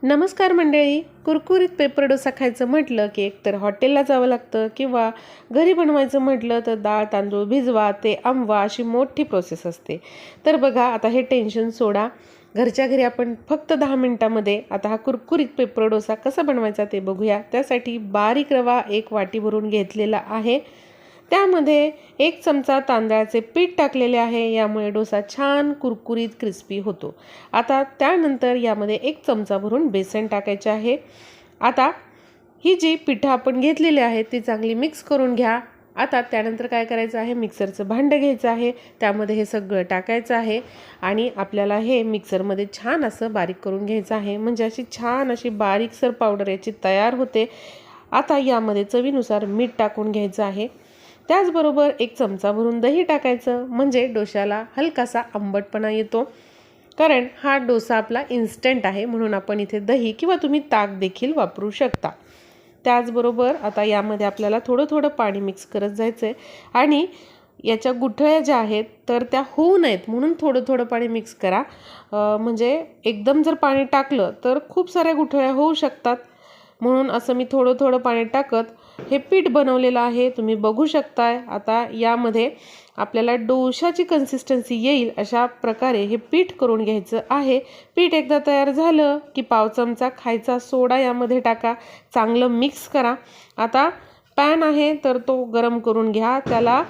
नमस्कार मंडळी. कुरकुरीत पेपर डोसा खायचं म्हटलं की एकतर हॉटेलला जावं लागतं किंवा घरी बनवायचं म्हटलं तर डाळ तांदूळ भिजवा ते आंबवा अशी मोठी प्रोसेस असते. तर बघा आता हे टेन्शन सोडा. घरच्या घरी आपण फक्त 10 मिनिटामध्ये आता हा कुरकुरीत पेपर डोसा कसा बनवायचा ते बघूया. त्यासाठी बारीक रवा 1 वाटी भरून घेतलेला आहे. त्यामध्ये 1 चमचा तांदळाचे पीठ टाकलेले आहे. यामुळे डोसा छान कुरकुरीत क्रिस्पी होतो. आता त्यानंतर यामध्ये 1 चमचा भरून बेसन टाकायचे आहे. आता ही जी पिठं आपण घेतलेली आहे ती चांगली मिक्स करून घ्या. आता त्यानंतर काय करायचं आहे, मिक्सरचं भांडं घ्यायचं आहे. त्यामध्ये हे सगळं टाकायचं आहे आणि आपल्याला हे मिक्सरमध्ये छान असं बारीक करून घ्यायचं आहे. म्हणजे अशी छान अशी बारीकसर पावडर याची तयार होते. आता यामध्ये चवीनुसार मीठ टाकून घ्यायचं आहे. त्याचबरोबर 1 चमचा भरून दही टाकायचं, म्हणजे डोशाला हलकासा आंबटपणा येतो. कारण हा डोसा आपला इन्स्टंट आहे म्हणून आपण इथे दही किंवा तुम्ही ताक देखील वापरू शकता. त्याचबरोबर आता यामध्ये आपल्याला थोडं थोडं पाणी मिक्स करत जायचं आहे आणि याच्या गुठळ्या ज्या आहेत तर त्या होऊ नयेत म्हणून थोडं थोडं पाणी मिक्स करा. म्हणजे एकदम जर पाणी टाकलं तर खूप साऱ्या गुठळ्या होऊ शकतात. म्हणून असं मी थोडं थोडं पाणी टाकत हे पीठ बनवलेलं आहे, तुम्ही बघू शकताय. आता यामध्ये आपल्याला डोशाची कन्सिस्टन्सी येईल अशा प्रकारे हे पीठ करून घ्यायचं आहे. पीठ एकदा तयार झालं की पाव चमचा खायचा सोडा यामध्ये टाका, चांगलं मिक्स करा. आता पॅन आहे तर तो गरम करून घ्या, त्याला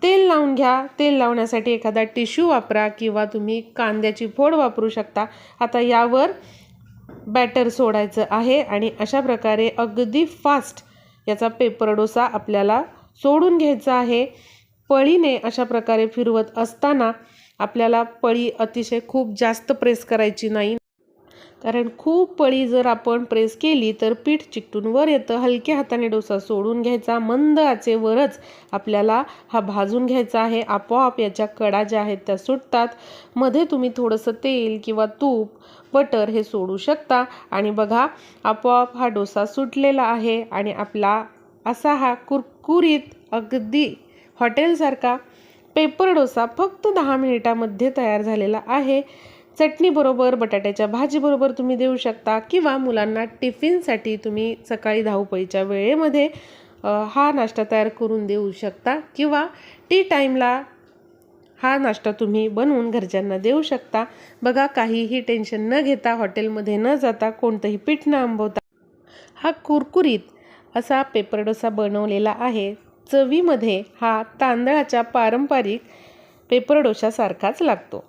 तेल लावून घ्या. तेल लावण्यासाठी एखादा टिश्यू वापरा किंवा तुम्ही कांद्याची फोड वापरू शकता. आता यावर बॅटर सोडायचं आहे आणि अशा प्रकारे अगदी फास्ट याचा पेपर डोसा आपल्याला सोडून घ्यायचा आहे. पळीने अशा प्रकारे फिरवत असताना आपल्याला पळी अतिशय खूप जास्त प्रेस करायची नाही, कारण खूप पळी जर आपण प्रेस केली तर पीठ चिकटून वर येतं. हलक्या हाताने डोसा सोडून घ्यायचा. मंद आचेवरच आपल्याला हा भाजून घ्यायचा आहे. आपोआप याच्या कडा ज्या आहेत त्या सुटतात. मध्ये तुम्ही थोडंसं तेल किंवा तूप बटर हे सोडू शकता आणि बघा आपोआप हा डोसा सुटलेला आहे आणि आपला असा हा कुरकुरीत अगदी हॉटेलसारखा पेपर डोसा फक्त 10 मिनिटामध्ये तयार झालेला आहे. चटणीबरोबर बटाट्याच्या भाजीबरोबर तुम्ही देऊ शकता किंवा मुलांना टिफिनसाठी तुम्ही सकाळी धावपळीच्या वेळेमध्ये हा नाश्ता तयार करून देऊ शकता किंवा टी टाईमला हा नाश्ता तुम्ही बनवून घरच्यांना देऊ शकता. बघा काहीही टेन्शन न घेता, हॉटेलमध्ये न जाता, कोणतंही पीठ न आंबवता हा कुरकुरीत असा पेपर डोसा बनवलेला आहे. चवीमध्ये हा तांदळाच्या पारंपरिक पेपर डोशासारखाच लागतो.